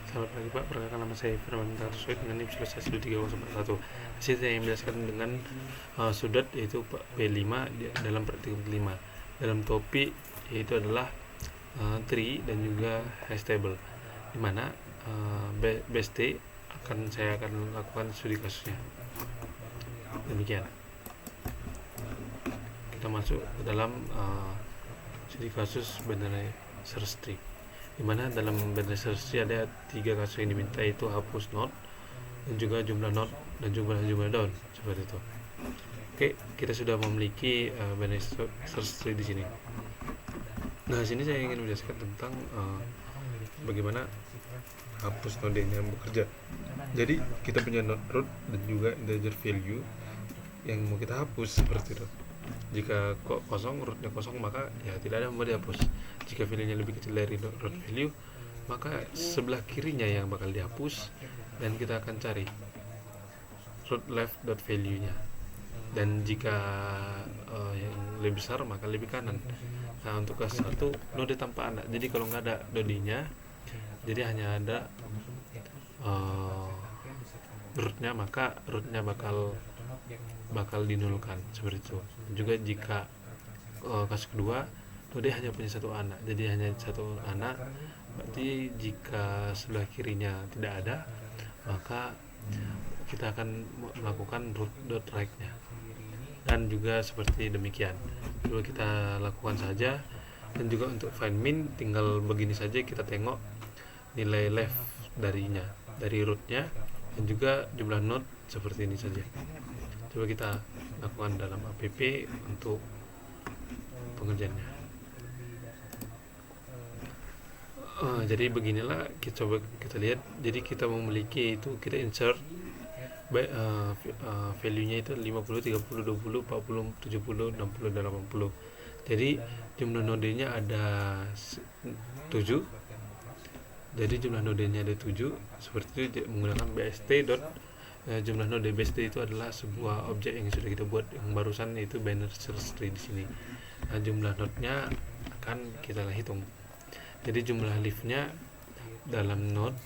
Selamat pagi Pak, perkenalkan nama saya Firman sesuai dengan NIM 13041. Hasil saya yang menjelaskan dengan sudut yaitu B5 dalam praktikum 5. Dalam topik yaitu adalah tree dan juga hash table, dimana BST saya akan lakukan studi kasusnya. Demikian, kita masuk ke dalam studi kasus binary search tree, dimana dalam binary search tree ada 3 kasus yang diminta, yaitu hapus node dan juga jumlah node dan jumlah daun, seperti itu. Oke, kita sudah memiliki binary search tree di sini. Nah, sini saya ingin menjelaskan tentang bagaimana hapus node yang bekerja. Jadi kita punya node root dan juga integer value yang mau kita hapus, seperti itu. Jika kosong, rootnya kosong, maka ya tidak ada yang mau dihapus. Jika value-nya lebih kecil dari root value, maka sebelah kirinya yang bakal dihapus, dan kita akan cari root left dot value-nya. Dan jika yang lebih besar, maka lebih kanan. Nah, untuk kelas 1 node tanpa anak. Jadi kalau nggak ada node-nya, jadi hanya ada rootnya, maka rootnya bakal dinulkan, seperti itu. Juga jika kasus kedua node hanya punya satu anak, jadi hanya satu anak, berarti jika sebelah kirinya tidak ada, maka kita akan melakukan root dot right-nya, dan juga seperti demikian. Coba kita lakukan saja. Dan juga untuk find min, tinggal begini saja, kita tengok nilai left dari rootnya, dan juga jumlah node, seperti ini saja. Coba kita lakukan dalam app untuk pengerjaannya. Jadi beginilah, coba kita lihat. Jadi kita memiliki itu, kita insert value-nya itu 50, 30, 20, 40, 70, 60, dan 80. Jadi jumlah nodenya ada 7. Jadi jumlah nodenya ada 7, seperti itu, menggunakan BST dot jumlah node. BST itu adalah sebuah objek yang sudah kita buat yang barusan, yaitu binary search tree di sini. Nah, jumlah node-nya akan kita hitung. Jadi jumlah leaf-nya dalam node,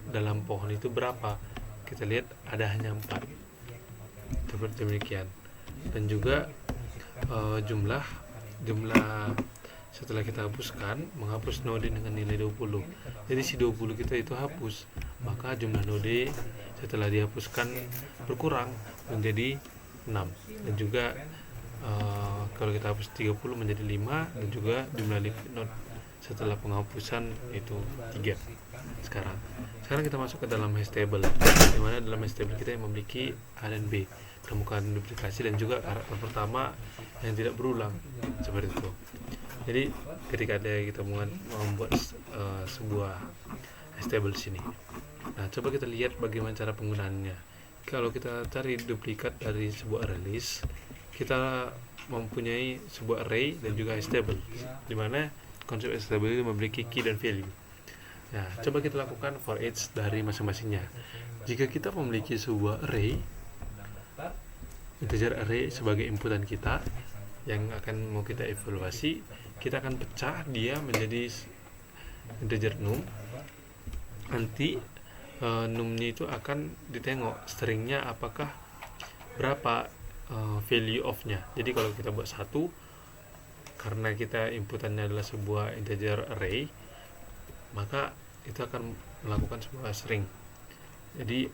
dalam pohon itu berapa? Kita lihat ada hanya 4, seperti demikian. Dan juga jumlah setelah kita hapuskan, menghapus node dengan nilai 20. Jadi si 20 kita itu hapus, maka jumlah node setelah dihapuskan berkurang menjadi 6. Dan juga kalau kita hapus 30 menjadi 5, dan juga jumlah leaf node setelah penghapusan itu 3. Sekarang kita masuk ke dalam hash table, dimana dalam hash table kita yang memiliki A dan B, temukan duplikasi dan juga karakter pertama yang tidak berulang, seperti itu. Jadi ketika kita membuat sebuah hash table di sini, nah coba kita lihat bagaimana cara penggunaannya. Kalau kita cari duplikat dari sebuah array list, kita mempunyai sebuah array dan juga hash table, dimana konsep hash table itu memiliki key dan value. Nah, coba kita lakukan for each dari masing-masingnya. Jika kita memiliki sebuah array, integer array sebagai inputan kita yang akan mau kita evaluasi, kita akan pecah dia menjadi integer num. Nanti num-nya itu akan ditengok stringnya apakah berapa value of-nya. Jadi kalau kita buat 1, karena kita inputannya adalah sebuah integer array, maka itu akan melakukan sebuah string. Jadi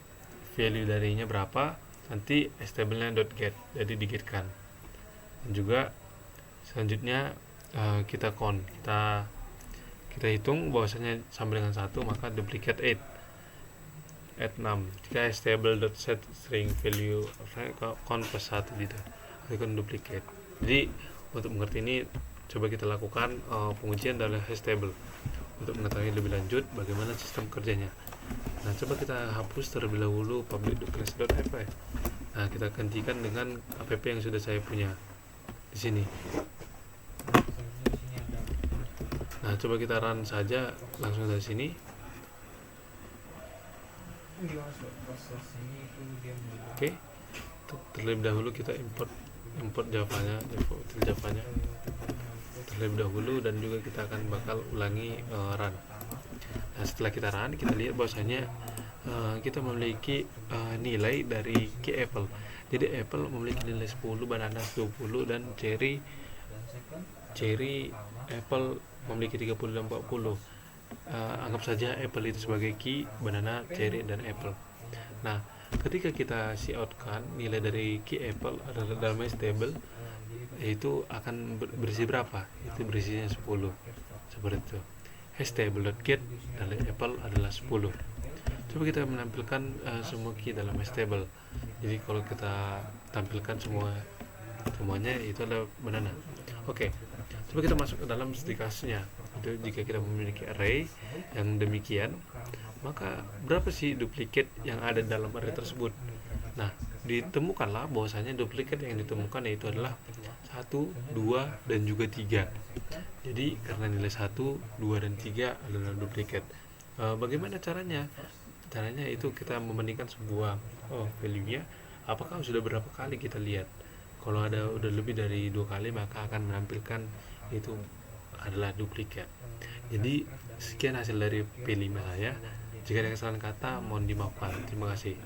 value darinya berapa, nanti table-nya .get, jadi digetkan. Dan juga selanjutnya kita count, kita hitung bahwasanya sama dengan 1, maka duplicate 8 6. Jika table.set string value count plus 1 gitu, akan duplicate. Jadi untuk mengerti ini, coba kita lakukan pengujian dari hash table untuk mengetahui lebih lanjut bagaimana sistem kerjanya. Nah, coba kita hapus terlebih dahulu public.class.app. Nah, kita gantikan dengan app yang sudah saya punya di sini. Nah, coba kita run saja langsung dari sini. Oke. Terlebih dahulu kita import Javanya terlebih dahulu, dan juga kita akan bakal ulangi run. Nah, Nah, setelah kita run, kita lihat bahwasanya kita memiliki nilai dari key apple. Jadi apple memiliki nilai 10, banana 20, dan cherry apple memiliki 30 dan 40. Anggap saja apple itu sebagai key, banana, cherry, dan apple. Nah, ketika kita cout-kan nilai dari key apple adalah dalam table, itu akan berisi berapa? Itu berisinya 10. Seperti itu. Table.get dari apple adalah 10. Coba kita menampilkan semua key dalam table. Jadi kalau kita tampilkan semuanya itu adalah banana. Oke. Coba kita masuk ke dalam stikasnya. Itu jika kita memiliki array yang demikian, maka berapa sih duplikat yang ada dalam array tersebut? Nah, ditemukanlah bahwasanya duplikat yang ditemukan yaitu adalah 1, 2, dan juga 3. Jadi karena nilai 1, 2, dan 3 adalah duplikat. Bagaimana caranya? Caranya itu kita membandingkan sebuah value-nya, apakah sudah berapa kali kita lihat. Kalau ada udah lebih dari 2 kali, maka akan menampilkan itu adalah duplikat. Jadi sekian hasil dari P5 saya. Jika ada kesalahan kata mohon dimaafkan. Terima kasih.